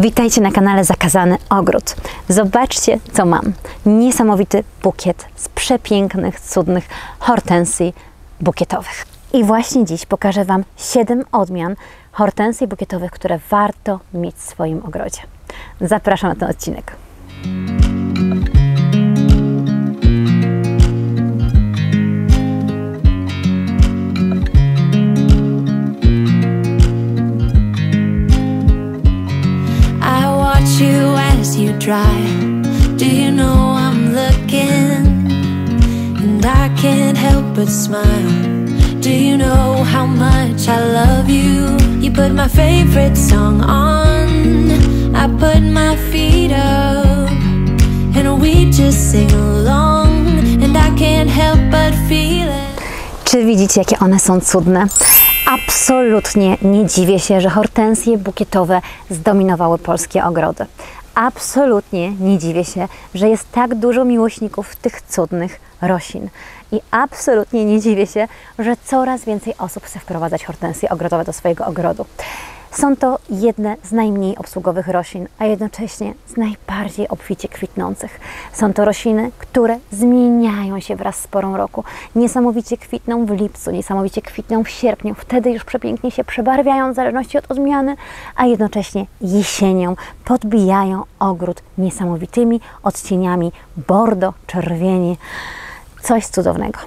Witajcie na kanale Zakazany Ogród. Zobaczcie, co mam. Niesamowity bukiet z przepięknych, cudnych hortensji bukietowych. I właśnie dziś pokażę Wam 7 odmian hortensji bukietowych, które warto mieć w swoim ogrodzie. Zapraszam na ten odcinek. You as you drive. Do you know I'm looking and I can't help but smile? Do you know how much I love you? You put my favorite song on, I put my feet up and we just sing along and I can't help but feel it. Czy widzicie, jakie one są cudne? Absolutnie nie dziwię się, że hortensje bukietowe zdominowały polskie ogrody. Absolutnie nie dziwię się, że jest tak dużo miłośników tych cudnych roślin. I absolutnie nie dziwię się, że coraz więcej osób chce wprowadzać hortensje ogrodowe do swojego ogrodu. Są to jedne z najmniej obsługowych roślin, a jednocześnie z najbardziej obficie kwitnących. Są to rośliny, które zmieniają się wraz z porą roku. Niesamowicie kwitną w lipcu, niesamowicie kwitną w sierpniu. Wtedy już przepięknie się przebarwiają w zależności od odmiany, a jednocześnie jesienią podbijają ogród niesamowitymi odcieniami bordo, czerwieni. Coś cudownego.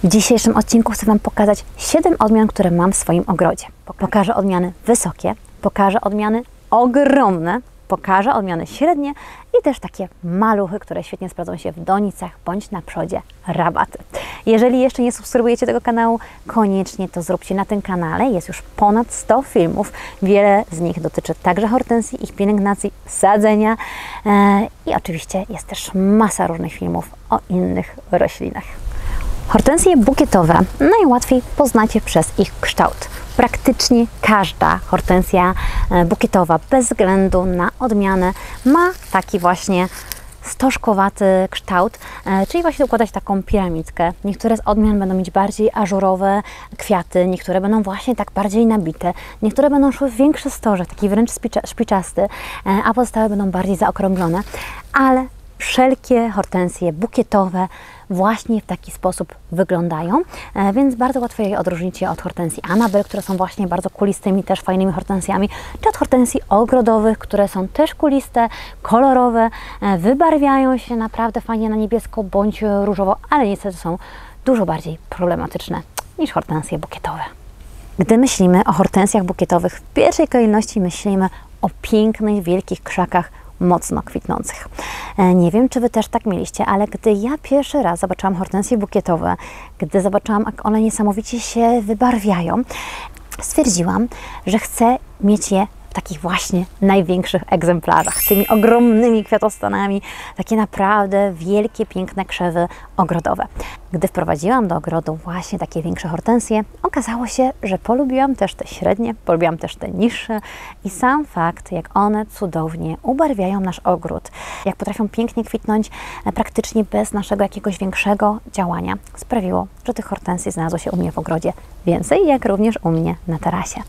W dzisiejszym odcinku chcę Wam pokazać 7 odmian, które mam w swoim ogrodzie. Pokażę odmiany wysokie, pokażę odmiany ogromne, pokażę odmiany średnie i też takie maluchy, które świetnie sprawdzą się w donicach bądź na przodzie rabaty. Jeżeli jeszcze nie subskrybujecie tego kanału, koniecznie to zróbcie na tym kanale. Jest już ponad 100 filmów. Wiele z nich dotyczy także hortensji, ich pielęgnacji, sadzenia i oczywiście jest też masa różnych filmów o innych roślinach. Hortensje bukietowe najłatwiej poznacie przez ich kształt. Praktycznie każda hortensja bukietowa, bez względu na odmianę, ma taki właśnie stożkowaty kształt, czyli właśnie układać taką piramidkę. Niektóre z odmian będą mieć bardziej ażurowe kwiaty, niektóre będą właśnie tak bardziej nabite, niektóre będą szły w większy stożek, taki wręcz szpiczasty, a pozostałe będą bardziej zaokrąglone, ale wszelkie hortensje bukietowe właśnie w taki sposób wyglądają, więc bardzo łatwo je odróżnić od hortensji Anabel, które są właśnie bardzo kulistymi, też fajnymi hortensjami, czy od hortensji ogrodowych, które są też kuliste, kolorowe, wybarwiają się naprawdę fajnie na niebiesko bądź różowo, ale niestety są dużo bardziej problematyczne niż hortensje bukietowe. Gdy myślimy o hortensjach bukietowych, w pierwszej kolejności myślimy o pięknych, wielkich krzakach, mocno kwitnących. Nie wiem, czy Wy też tak mieliście, ale gdy ja pierwszy raz zobaczyłam hortensje bukietowe, gdy zobaczyłam, jak one niesamowicie się wybarwiają, stwierdziłam, że chcę mieć je w takich właśnie największych egzemplarzach, tymi ogromnymi kwiatostanami, takie naprawdę wielkie, piękne krzewy ogrodowe. Gdy wprowadziłam do ogrodu właśnie takie większe hortensje, okazało się, że polubiłam też te średnie, polubiłam też te niższe i sam fakt, jak one cudownie ubarwiają nasz ogród, jak potrafią pięknie kwitnąć praktycznie bez naszego jakiegoś większego działania, sprawiło, że tych hortensji znalazło się u mnie w ogrodzie więcej, jak również u mnie na tarasie.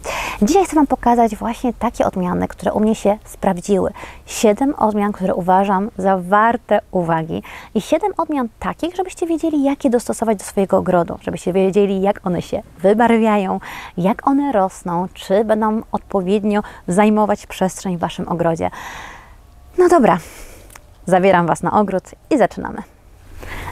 Dzisiaj chcę Wam pokazać właśnie takie odmiany, które u mnie się sprawdziły. 7 odmian, które uważam za warte uwagi i 7 odmian takich, żebyście wiedzieli, jakie dostosować do swojego ogrodu, żebyście wiedzieli, jak one się wybarwiają, jak one rosną, czy będą odpowiednio zajmować przestrzeń w Waszym ogrodzie. No dobra, zabieram Was na ogród i zaczynamy.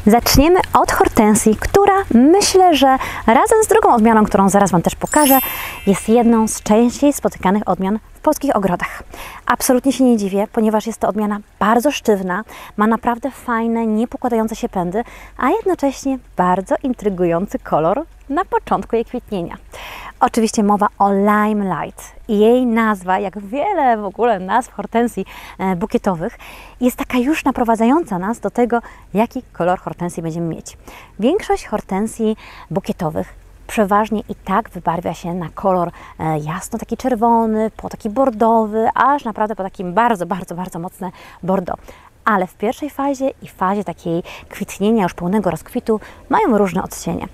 Zaczniemy od hortensji, która myślę, że razem z drugą odmianą, którą zaraz Wam też pokażę, jest jedną z częściej spotykanych odmian w polskich ogrodach. Absolutnie się nie dziwię, ponieważ jest to odmiana bardzo sztywna, ma naprawdę fajne, niepokładające się pędy, a jednocześnie bardzo intrygujący kolor na początku jej kwitnienia. Oczywiście mowa o Limelight. Jej nazwa, jak wiele w ogóle nazw hortensji bukietowych, jest taka już naprowadzająca nas do tego, jaki kolor hortensji będziemy mieć. Większość hortensji bukietowych przeważnie i tak wybarwia się na kolor jasno taki czerwony, po taki bordowy, aż naprawdę po takim bardzo mocne bordeaux. Ale w pierwszej fazie i fazie takiej kwitnienia, już pełnego rozkwitu, mają różne odcienie.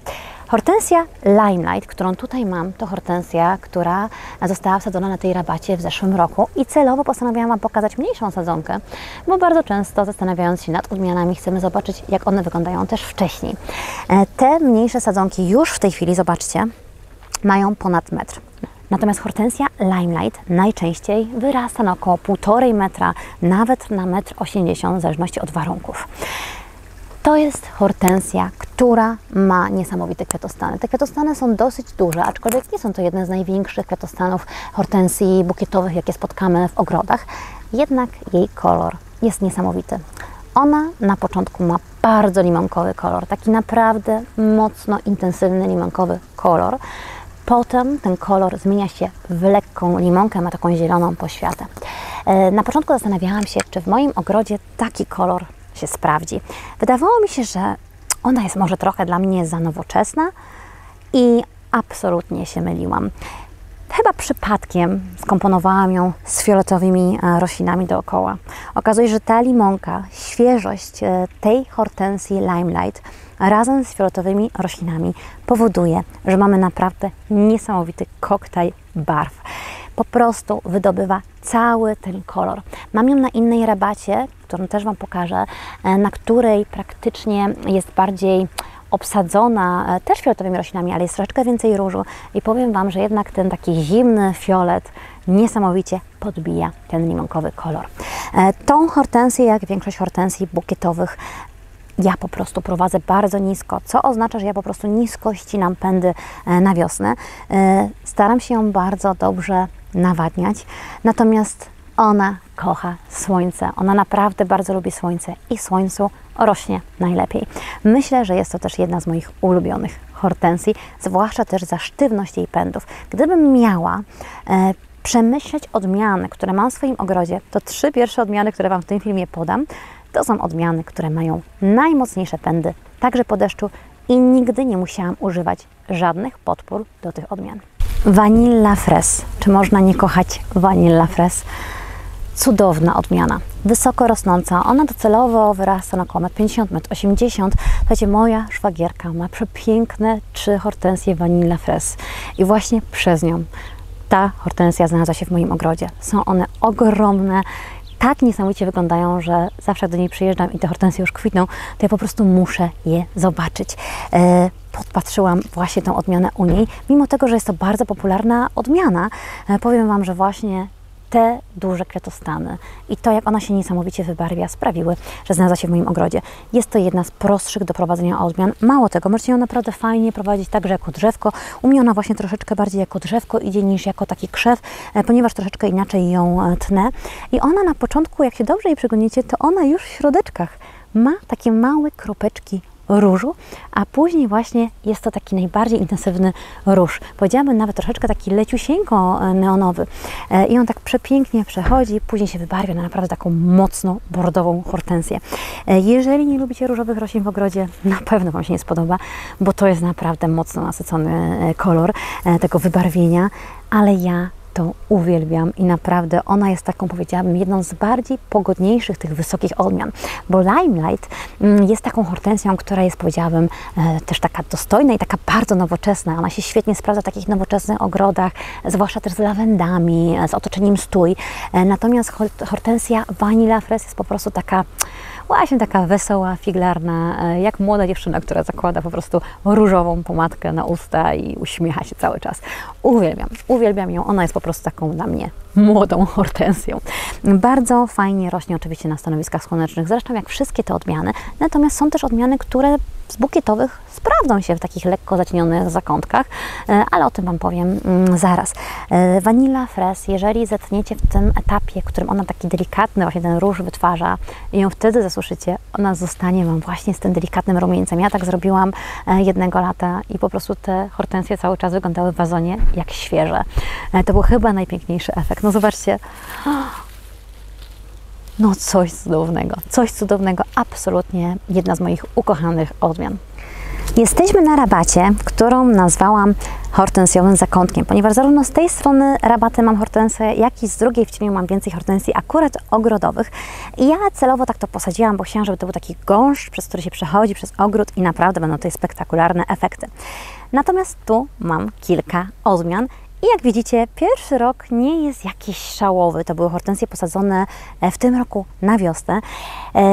Hortensja Limelight, którą tutaj mam, to hortensja, która została wsadzona na tej rabacie w zeszłym roku i celowo postanowiłam Wam pokazać mniejszą sadzonkę, bo bardzo często zastanawiając się nad odmianami chcemy zobaczyć, jak one wyglądają też wcześniej. Te mniejsze sadzonki już w tej chwili, zobaczcie, mają ponad metr. Natomiast hortensja Limelight najczęściej wyrasta na około 1,5 metra, nawet na 1,80 m, w zależności od warunków. To jest hortensja, która ma niesamowite kwiatostany. Te kwiatostany są dosyć duże, aczkolwiek nie są to jedne z największych kwiatostanów hortensji bukietowych, jakie spotkamy w ogrodach. Jednak jej kolor jest niesamowity. Ona na początku ma bardzo limonkowy kolor, taki naprawdę mocno intensywny limonkowy kolor. Potem ten kolor zmienia się w lekką limonkę, ma taką zieloną poświatę. Na początku zastanawiałam się, czy w moim ogrodzie taki kolor się sprawdzi. Wydawało mi się, że ona jest może trochę dla mnie za nowoczesna i absolutnie się myliłam. Chyba przypadkiem skomponowałam ją z fioletowymi roślinami dookoła. Okazuje się, że ta limonka, świeżość tej hortensji Limelight razem z fioletowymi roślinami powoduje, że mamy naprawdę niesamowity koktajl barw. Po prostu wydobywa cały ten kolor. Mam ją na innej rabacie, którą też Wam pokażę, na której praktycznie jest bardziej obsadzona też fioletowymi roślinami, ale jest troszeczkę więcej różu i powiem Wam, że jednak ten taki zimny fiolet niesamowicie podbija ten limonkowy kolor. Tą hortensję, jak większość hortensji bukietowych, ja po prostu prowadzę bardzo nisko, co oznacza, że ja po prostu nisko ścinam pędy na wiosnę. Staram się ją bardzo dobrze nawadniać, natomiast ona kocha słońce. Ona naprawdę bardzo lubi słońce i w słońcu rośnie najlepiej. Myślę, że jest to też jedna z moich ulubionych hortensji, zwłaszcza też za sztywność jej pędów. Gdybym miała przemyśleć odmiany, które mam w swoim ogrodzie, to 3 pierwsze odmiany, które Wam w tym filmie podam, to są odmiany, które mają najmocniejsze pędy, także po deszczu i nigdy nie musiałam używać żadnych podpór do tych odmian. Vanilla Fraise. Czy można nie kochać Vanilla Fraise? Cudowna odmiana, wysoko rosnąca. Ona docelowo wyrasta na około 1,50 m, 1,80 m. Słuchajcie, moja szwagierka ma przepiękne 3 hortensje Vanilla Fraise i właśnie przez nią ta hortensja znalazła się w moim ogrodzie. Są one ogromne, tak niesamowicie wyglądają, że zawsze gdy do niej przyjeżdżam i te hortensje już kwitną, to ja po prostu muszę je zobaczyć. Podpatrzyłam właśnie tą odmianę u niej, mimo tego, że jest to bardzo popularna odmiana. Powiem Wam, że właśnie te duże kwiatostany i to, jak ona się niesamowicie wybarwia, sprawiły, że znalazła się w moim ogrodzie. Jest to jedna z prostszych do prowadzenia odmian. Mało tego, możecie ją naprawdę fajnie prowadzić także jako drzewko. U mnie ona właśnie troszeczkę bardziej jako drzewko idzie niż jako taki krzew, ponieważ troszeczkę inaczej ją tnę. I ona na początku, jak się dobrze jej przyglądacie, to ona już w środeczkach ma takie małe kropeczki różu, a później właśnie jest to taki najbardziej intensywny róż. Powiedziałabym nawet troszeczkę taki leciusieńko neonowy. I on tak przepięknie przechodzi, później się wybarwia na naprawdę taką mocno bordową hortensję. Jeżeli nie lubicie różowych roślin w ogrodzie, na pewno Wam się nie spodoba, bo to jest naprawdę mocno nasycony kolor tego wybarwienia, ale ja to uwielbiam i naprawdę ona jest taką, powiedziałabym, jedną z bardziej pogodniejszych tych wysokich odmian, bo Limelight jest taką hortensją, która jest, powiedziałabym, też taka dostojna i taka bardzo nowoczesna. Ona się świetnie sprawdza w takich nowoczesnych ogrodach, zwłaszcza też z lawendami, z otoczeniem stój. Natomiast hortensja Vanilla Fraise jest po prostu taka właśnie taka wesoła, figlarna, jak młoda dziewczyna, która zakłada po prostu różową pomadkę na usta i uśmiecha się cały czas. Uwielbiam ją. Ona jest po prostu taką dla mnie młodą hortensją. Bardzo fajnie rośnie oczywiście na stanowiskach słonecznych, zresztą jak wszystkie te odmiany. Natomiast są też odmiany, które z bukietowych sprawdzą się w takich lekko zacienionych zakątkach, ale o tym Wam powiem zaraz. Vanilla Fraise, jeżeli zetniecie w tym etapie, w którym ona taki delikatny właśnie ten róż wytwarza i ją wtedy zasuszycie, ona zostanie Wam właśnie z tym delikatnym rumieńcem. Ja tak zrobiłam jednego lata i po prostu te hortensje cały czas wyglądały w wazonie jak świeże. To był chyba najpiękniejszy efekt. No zobaczcie. No coś cudownego, absolutnie jedna z moich ukochanych odmian. Jesteśmy na rabacie, którą nazwałam hortensjowym zakątkiem, ponieważ zarówno z tej strony rabaty mam hortensję, jak i z drugiej w cieniu mam więcej hortensji akurat ogrodowych. I ja celowo tak to posadziłam, bo chciałam, żeby to był taki gąszcz, przez który się przechodzi, przez ogród i naprawdę będą tutaj spektakularne efekty. Natomiast tu mam kilka odmian. I jak widzicie, pierwszy rok nie jest jakiś szałowy. To były hortensje posadzone w tym roku na wiosnę.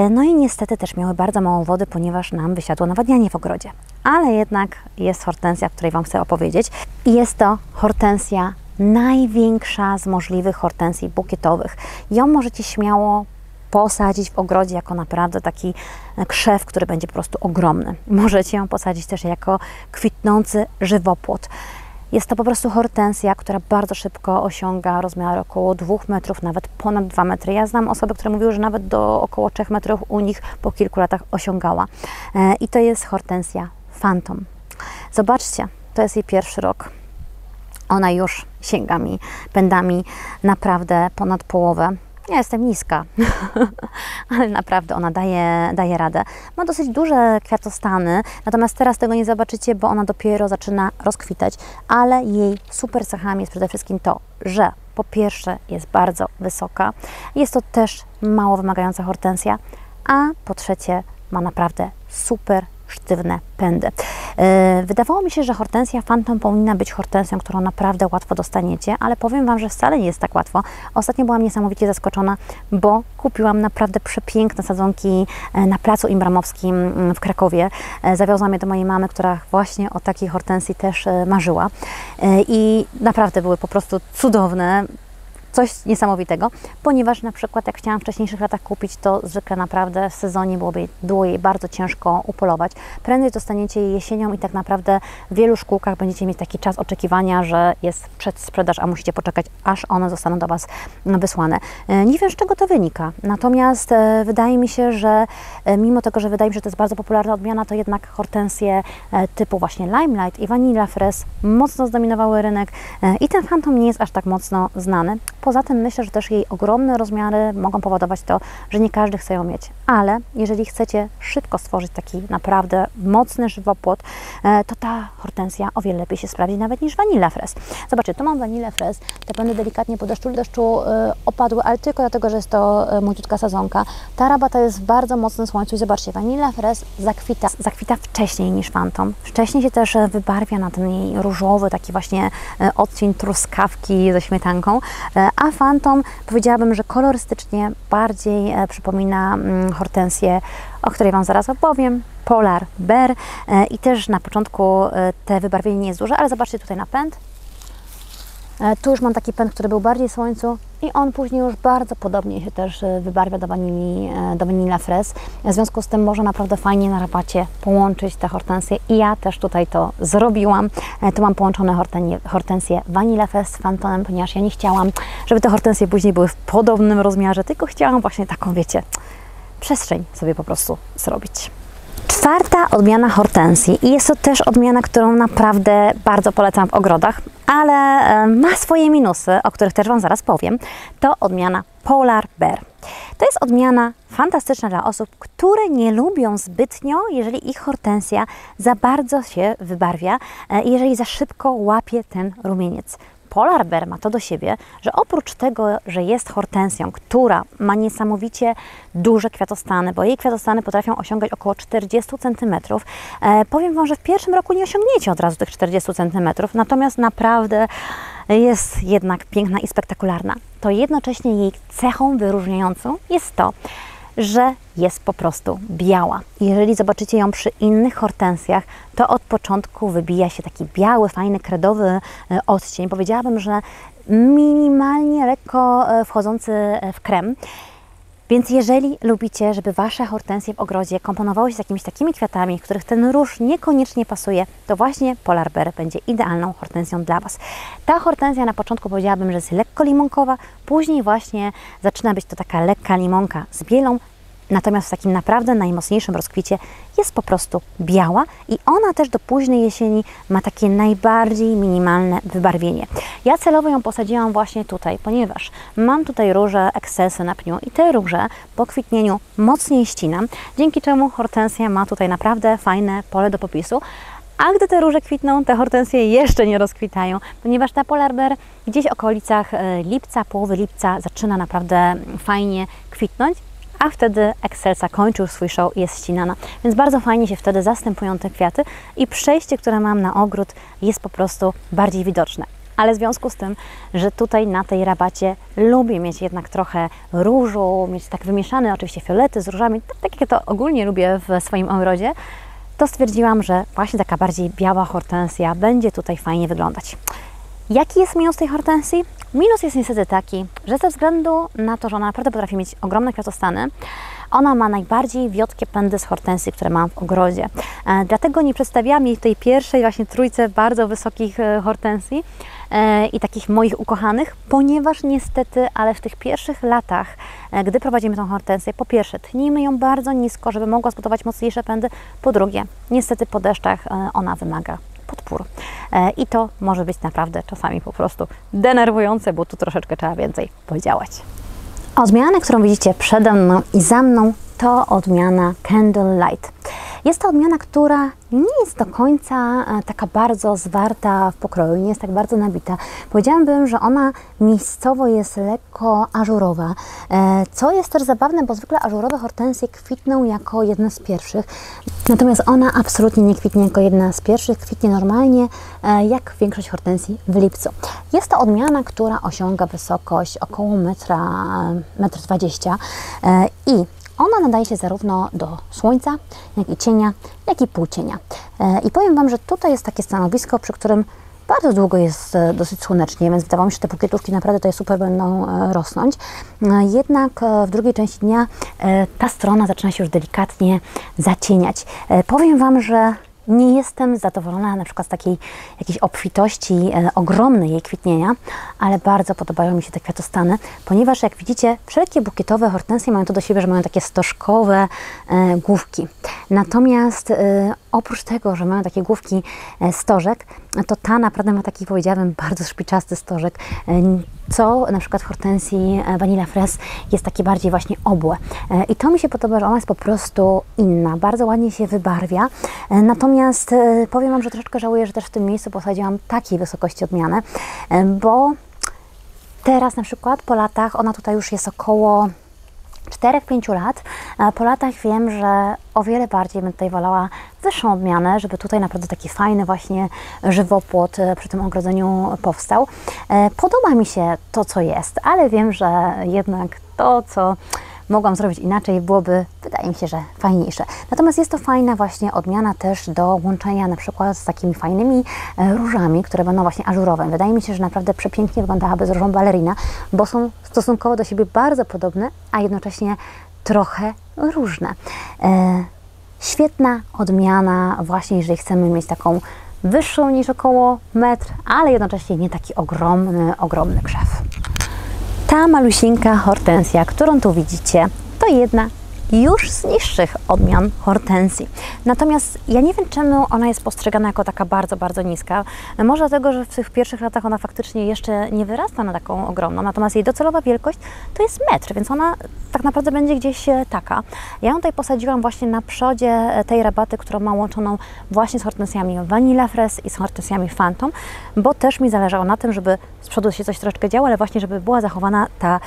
No i niestety też miały bardzo mało wody, ponieważ nam wysiadło nawadnianie w ogrodzie. Ale jednak jest hortensja, o której Wam chcę opowiedzieć. I jest to hortensja największa z możliwych hortensji bukietowych. Ją możecie śmiało posadzić w ogrodzie jako naprawdę taki krzew, który będzie po prostu ogromny. Możecie ją posadzić też jako kwitnący żywopłot. Jest to po prostu hortensja, która bardzo szybko osiąga rozmiar około 2 metrów, nawet ponad 2 metry. Ja znam osoby, które mówiły, że nawet do około 3 metrów u nich po kilku latach osiągała. I to jest hortensja Phantom. Zobaczcie, to jest jej pierwszy rok. Ona już sięga mi pędami naprawdę ponad połowę. Ja jestem niska, ale naprawdę ona daje radę. Ma dosyć duże kwiatostany, natomiast teraz tego nie zobaczycie, bo ona dopiero zaczyna rozkwitać, ale jej super cechami jest przede wszystkim to, że po pierwsze jest bardzo wysoka, jest to też mało wymagająca hortensja, a po trzecie ma naprawdę super sztywne pędy. Wydawało mi się, że hortensja Phantom powinna być hortensją, którą naprawdę łatwo dostaniecie, ale powiem Wam, że wcale nie jest tak łatwo. Ostatnio byłam niesamowicie zaskoczona, bo kupiłam naprawdę przepiękne sadzonki na Placu Imbramowskim w Krakowie. Zawiozłam je do mojej mamy, która właśnie o takiej hortensji też marzyła i naprawdę były po prostu cudowne. Coś niesamowitego, ponieważ na przykład jak chciałam w wcześniejszych latach kupić, to zwykle naprawdę w sezonie było jej bardzo ciężko upolować. Prędzej dostaniecie je jesienią i tak naprawdę w wielu szkółkach będziecie mieć taki czas oczekiwania, że jest przedsprzedaż, a musicie poczekać, aż one zostaną do Was wysłane. Nie wiem, z czego to wynika, natomiast wydaje mi się, że mimo tego, że wydaje mi się, że to jest bardzo popularna odmiana, to jednak hortensje typu właśnie Limelight i Vanilla Fraise mocno zdominowały rynek i ten Phantom nie jest aż tak mocno znany. Poza tym myślę, że też jej ogromne rozmiary mogą powodować to, że nie każdy chce ją mieć. Ale jeżeli chcecie szybko stworzyć taki naprawdę mocny żywopłot, to ta hortensja o wiele lepiej się sprawdzi nawet niż Vanilla Fraise. Zobaczcie, tu mam Vanilla Fraise. Te pędy delikatnie po deszczu opadły, ale tylko dlatego, że jest to młodziutka sadzonka. Ta rabata jest w bardzo mocnym słońcu i zobaczcie, Vanilla Fraise zakwita wcześniej niż Phantom. Wcześniej się też wybarwia na ten jej różowy, taki właśnie odcień truskawki ze śmietanką. A Phantom powiedziałabym, że kolorystycznie bardziej przypomina hortensję, o której Wam zaraz opowiem, Polar Bear i też na początku te wybarwienie nie jest duże, ale zobaczcie tutaj na pęd. Tu już mam taki pęd, który był bardziej w słońcu i on później już bardzo podobnie się też wybarwia do Vanilla Fraise. W związku z tym można naprawdę fajnie na rabacie połączyć te hortensje i ja też tutaj to zrobiłam. Tu mam połączone hortensje Vanilla Fraise z Phantomem, ponieważ ja nie chciałam, żeby te hortensje później były w podobnym rozmiarze, tylko chciałam właśnie taką, wiecie, przestrzeń sobie po prostu zrobić. Czwarta odmiana hortensji i jest to też odmiana, którą naprawdę bardzo polecam w ogrodach, ale ma swoje minusy, o których też Wam zaraz powiem. To odmiana Polar Bear. To jest odmiana fantastyczna dla osób, które nie lubią zbytnio, jeżeli ich hortensja za bardzo się wybarwia i jeżeli za szybko łapie ten rumieniec. Polar Bear ma to do siebie, że oprócz tego, że jest hortensją, która ma niesamowicie duże kwiatostany, bo jej kwiatostany potrafią osiągać około 40 cm, powiem Wam, że w pierwszym roku nie osiągniecie od razu tych 40 cm, natomiast naprawdę jest jednak piękna i spektakularna. To jednocześnie jej cechą wyróżniającą jest to, że jest po prostu biała. Jeżeli zobaczycie ją przy innych hortensjach, to od początku wybija się taki biały, fajny, kredowy odcień. Powiedziałabym, że minimalnie lekko wchodzący w krem. Więc jeżeli lubicie, żeby Wasze hortensje w ogrodzie komponowały się z jakimiś takimi kwiatami, w których ten róż niekoniecznie pasuje, to właśnie Polar Bear będzie idealną hortensją dla Was. Ta hortensja na początku powiedziałabym, że jest lekko limonkowa, później właśnie zaczyna być to taka lekka limonka z bielą, Natomiast w takim naprawdę najmocniejszym rozkwicie jest po prostu biała i ona też do późnej jesieni ma takie najbardziej minimalne wybarwienie. Ja celowo ją posadziłam właśnie tutaj, ponieważ mam tutaj róże Excelsy na pniu i te róże po kwitnieniu mocniej ścinam, dzięki czemu hortensja ma tutaj naprawdę fajne pole do popisu. A gdy te róże kwitną, te hortensje jeszcze nie rozkwitają, ponieważ ta Polar Bear gdzieś w okolicach lipca, połowy lipca zaczyna naprawdę fajnie kwitnąć, a wtedy Excelsa kończy już swój show i jest ścinana. Więc bardzo fajnie się wtedy zastępują te kwiaty i przejście, które mam na ogród, jest po prostu bardziej widoczne. Ale w związku z tym, że tutaj na tej rabacie lubię mieć jednak trochę różu, mieć tak wymieszane oczywiście fiolety z różami, tak jak ja to ogólnie lubię w swoim ogrodzie, to stwierdziłam, że właśnie taka bardziej biała hortensja będzie tutaj fajnie wyglądać. Jaki jest minus tej hortensji? Minus jest niestety taki, że ze względu na to, że ona naprawdę potrafi mieć ogromne kwiatostany, ona ma najbardziej wiotkie pędy z hortensji, które mam w ogrodzie. Dlatego nie przedstawiałam jej w tej pierwszej właśnie trójce bardzo wysokich hortensji i takich moich ukochanych, ponieważ niestety, ale w tych pierwszych latach, gdy prowadzimy tą hortensję, po pierwsze tnijmy ją bardzo nisko, żeby mogła zbudować mocniejsze pędy, po drugie, niestety po deszczach ona wymaga podpór. I to może być naprawdę czasami po prostu denerwujące, bo tu troszeczkę trzeba więcej podziałać. Odmiana, którą widzicie przede mną i za mną, to odmiana Candlelight. Jest to odmiana, która nie jest do końca taka bardzo zwarta w pokroju, nie jest tak bardzo nabita. Powiedziałabym, że ona miejscowo jest lekko ażurowa, co jest też zabawne, bo zwykle ażurowe hortensje kwitną jako jedne z pierwszych. Natomiast ona absolutnie nie kwitnie jako jedna z pierwszych, kwitnie normalnie, jak większość hortensji w lipcu. Jest to odmiana, która osiąga wysokość około 1,20 m i ona nadaje się zarówno do słońca, jak i cienia, jak i półcienia. I powiem Wam, że tutaj jest takie stanowisko, przy którym bardzo długo jest dosyć słonecznie, więc wydawało mi się, że te bukietówki naprawdę tutaj super będą rosnąć. Jednak w drugiej części dnia ta strona zaczyna się już delikatnie zacieniać. Powiem Wam, że nie jestem zadowolona na przykład z takiej jakiejś obfitości ogromnej jej kwitnienia, ale bardzo podobają mi się te kwiatostany, ponieważ jak widzicie, wszelkie bukietowe hortensje mają to do siebie, że mają takie stożkowe główki. Natomiast oprócz tego, że mają takie główki stożek, to ta naprawdę ma taki, powiedziałabym, bardzo szpiczasty stożek, co na przykład w hortensji Vanilla Fraise jest takie bardziej właśnie obłe. I to mi się podoba, że ona jest po prostu inna, bardzo ładnie się wybarwia. Natomiast powiem Wam, że troszeczkę żałuję, że też w tym miejscu posadziłam takiej wysokości odmianę, bo teraz na przykład po latach ona tutaj już jest około 4-5 lat. Po latach wiem, że o wiele bardziej bym tutaj wolała wyższą odmianę, żeby tutaj naprawdę taki fajny właśnie żywopłot przy tym ogrodzeniu powstał. Podoba mi się to, co jest, ale wiem, że jednak to, co mogłam zrobić inaczej, byłoby, wydaje mi się, że fajniejsze. Natomiast jest to fajna właśnie odmiana też do łączenia na przykład z takimi fajnymi różami, które będą właśnie ażurowe. Wydaje mi się, że naprawdę przepięknie wyglądałaby z różą balerina, bo są stosunkowo do siebie bardzo podobne, a jednocześnie trochę różne. Świetna odmiana właśnie, jeżeli chcemy mieć taką wyższą niż około metr, ale jednocześnie nie taki ogromny krzew. Ta malusieńka hortensja, którą tu widzicie, to jedna już z niższych odmian hortensji. Natomiast ja nie wiem, czemu ona jest postrzegana jako taka bardzo, bardzo niska. Może dlatego, że w tych pierwszych latach ona faktycznie jeszcze nie wyrasta na taką ogromną, natomiast jej docelowa wielkość to jest metr, więc ona tak naprawdę będzie gdzieś taka. Ja ją tutaj posadziłam właśnie na przodzie tej rabaty, którą ma łączoną właśnie z hortensjami Vanilla Fraise i z hortensjami Phantom, bo też mi zależało na tym, żeby z przodu się coś troszeczkę działo, ale właśnie, żeby była zachowana ta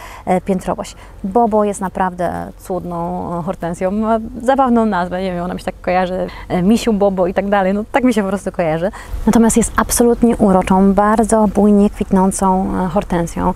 piętrowość. Bobo jest naprawdę cudną hortensją, ma zabawną nazwę, nie wiem, ona mi się tak kojarzy, misiu Bobo i tak dalej, no tak mi się po prostu kojarzy. Natomiast jest absolutnie uroczą, bardzo bujnie kwitnącą hortensją.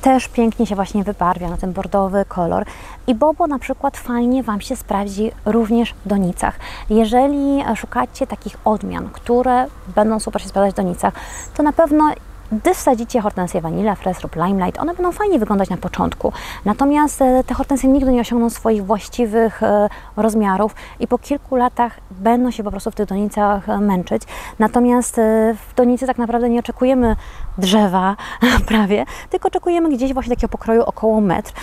Też pięknie się właśnie wybarwia na ten bordowy kolor i Bobo na przykład fajnie Wam się sprawdzi również w donicach. Jeżeli szukacie takich odmian, które będą super się sprawdzać w donicach, to na pewno Gdy wsadzicie hortensję Vanilla Fraise lub Limelight, one będą fajnie wyglądać na początku. Natomiast te hortensje nigdy nie osiągną swoich właściwych rozmiarów i po kilku latach będą się po prostu w tych donicach męczyć. Natomiast w donicy tak naprawdę nie oczekujemy drzewa prawie, tylko oczekujemy gdzieś właśnie takiego pokroju około metr.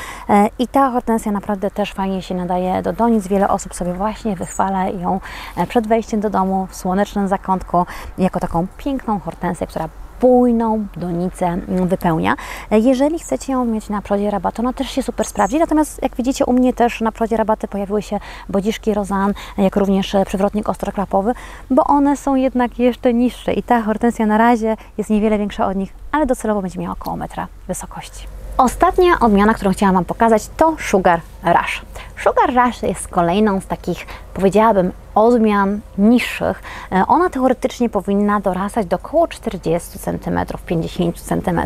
I ta hortensja naprawdę też fajnie się nadaje do donic. Wiele osób sobie właśnie wychwala ją przed wejściem do domu w słonecznym zakątku jako taką piękną hortensję, która bujną donicę wypełnia. Jeżeli chcecie ją mieć na przodzie rabaty, ona też się super sprawdzi. Natomiast jak widzicie, u mnie też na przodzie rabaty pojawiły się bodziszki Rozan, jak również przewrotnik ostroklapowy, bo one są jednak jeszcze niższe i ta hortensja na razie jest niewiele większa od nich, ale docelowo będzie miała około metra wysokości. Ostatnia odmiana, którą chciałam Wam pokazać, to Sugar Rush. Sugar Rush jest kolejną z takich, powiedziałabym, odmian niższych. Ona teoretycznie powinna dorastać do około 40 cm, 50 cm,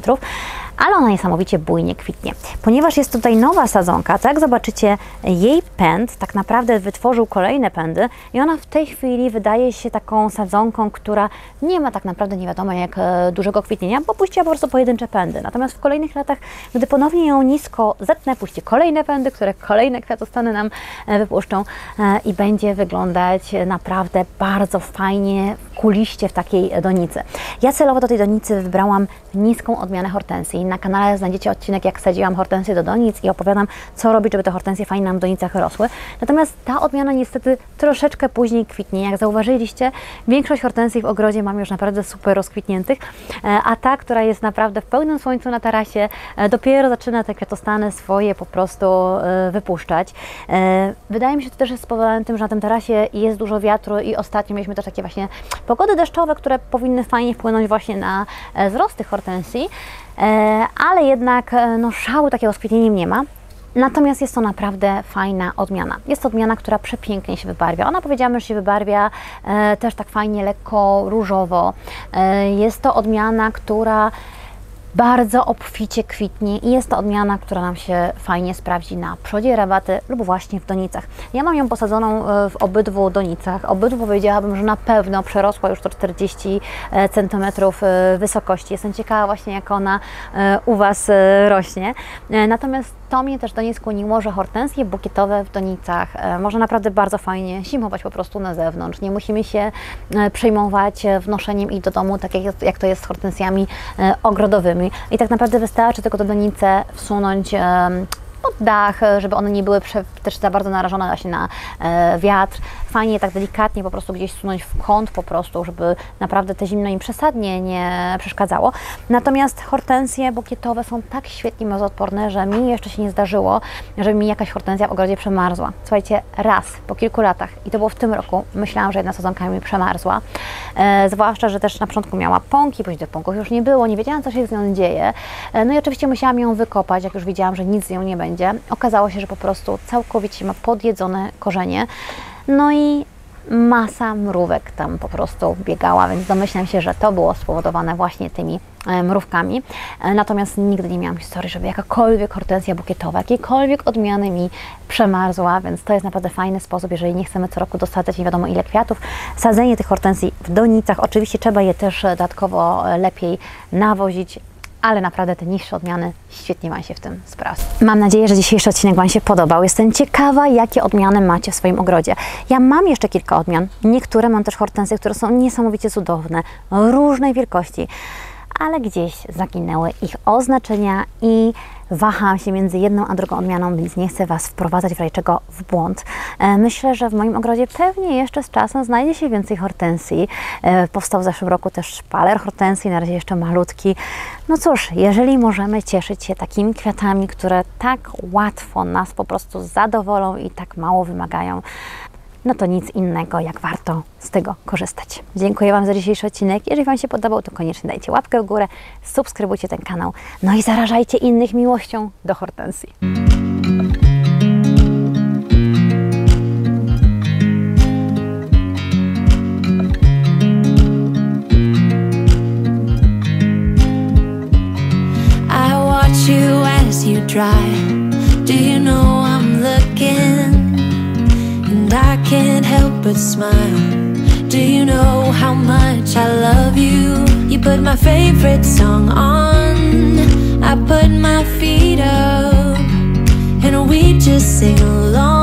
ale ona niesamowicie bujnie kwitnie. Ponieważ jest tutaj nowa sadzonka, tak, zobaczycie, jej pęd tak naprawdę wytworzył kolejne pędy i ona w tej chwili wydaje się taką sadzonką, która nie ma tak naprawdę nie wiadomo jak dużego kwitnienia, bo puściła po prostu pojedyncze pędy. Natomiast w kolejnych latach, gdy ponownie ją nisko zetnę, puści kolejne pędy, które kolejne kwiatostany nam wypuszczą i będzie wyglądać naprawdę bardzo fajnie, kuliście w takiej donicy. Ja celowo do tej donicy wybrałam niską odmianę hortensji. Na kanale znajdziecie odcinek, jak sadziłam hortensję do donic i opowiadam, co robić, żeby te hortensje fajnie nam w donicach rosły. Natomiast ta odmiana niestety troszeczkę później kwitnie. Jak zauważyliście, większość hortensji w ogrodzie mam już naprawdę super rozkwitniętych, a ta, która jest naprawdę w pełnym słońcu na tarasie, dopiero zaczyna te kwiatostany swoje po prostu wypuszczać. Wydaje mi się, że to też jest spowodowane tym, że na tym tarasie jest dużo wiatru i ostatnio mieliśmy też takie właśnie pogody deszczowe, które powinny fajnie wpłynąć właśnie na wzrost tych hortensji, ale jednak no, szału takiego z kwitnieniem nie ma. Natomiast jest to naprawdę fajna odmiana. Jest to odmiana, która przepięknie się wybarwia. Ona, powiedziałam, że się wybarwia też tak fajnie, lekko różowo. Jest to odmiana, która bardzo obficie kwitnie i jest to odmiana, która nam się fajnie sprawdzi na przodzie rabaty lub właśnie w donicach. Ja mam ją posadzoną w obydwu donicach. Obydwu powiedziałabym, że na pewno przerosła już to 40 cm wysokości. Jestem ciekawa właśnie, jak ona u Was rośnie. Natomiast to mnie też do niej skłoniło, że hortensje bukietowe w donicach może naprawdę bardzo fajnie zimować po prostu na zewnątrz. Nie musimy się przejmować wnoszeniem ich do domu, tak jak to jest z hortensjami ogrodowymi. I tak naprawdę wystarczy tylko do donicy wsunąć pod dach, żeby one nie były też za bardzo narażone właśnie na wiatr. Fajnie tak delikatnie po prostu gdzieś wsunąć w kąt po prostu, żeby naprawdę te zimno im przesadnie nie przeszkadzało. Natomiast hortensje bukietowe są tak świetnie mrozoodporne, że mi jeszcze się nie zdarzyło, żeby mi jakaś hortensja w ogrodzie przemarzła. Słuchajcie, raz po kilku latach, i to było w tym roku, myślałam, że jedna sadzonka mi przemarzła. Zwłaszcza, że też na początku miała pąki, później tych pąków już nie było, nie wiedziałam, co się z nią dzieje. No i oczywiście musiałam ją wykopać, jak już widziałam, że nic z nią nie będzie. Okazało się, że po prostu całkowicie ma podjedzone korzenie, no i masa mrówek tam po prostu biegała, więc domyślam się, że to było spowodowane właśnie tymi mrówkami. Natomiast nigdy nie miałam historii, żeby jakakolwiek hortensja bukietowa, jakiejkolwiek odmiany mi przemarzła, więc to jest naprawdę fajny sposób, jeżeli nie chcemy co roku dostarczać nie wiadomo ile kwiatów. Sadzenie tych hortensji w donicach, oczywiście trzeba je też dodatkowo lepiej nawozić, ale naprawdę te niższe odmiany świetnie Wam się w tym sprawdzą. Mam nadzieję, że dzisiejszy odcinek Wam się podobał. Jestem ciekawa, jakie odmiany macie w swoim ogrodzie. Ja mam jeszcze kilka odmian. Niektóre mam też hortensje, które są niesamowicie cudowne, różnej wielkości, ale gdzieś zaginęły ich oznaczenia i waham się między jedną a drugą odmianą, więc nie chcę Was wprowadzać w razie czego w błąd. Myślę, że w moim ogrodzie pewnie jeszcze z czasem znajdzie się więcej hortensji. Powstał w zeszłym roku też szpaler hortensji, na razie jeszcze malutki. No cóż, jeżeli możemy cieszyć się takimi kwiatami, które tak łatwo nas po prostu zadowolą i tak mało wymagają, no to nic innego, jak warto z tego korzystać. Dziękuję Wam za dzisiejszy odcinek. Jeżeli Wam się podobał, to koniecznie dajcie łapkę w górę, subskrybujcie ten kanał, no i zarażajcie innych miłością do hortensji. I watch you as you drive. Do you know I'm looking? And I can't help but smile. Do you know how much I love you? You put my favorite song on, I put my feet up, and we just sing along.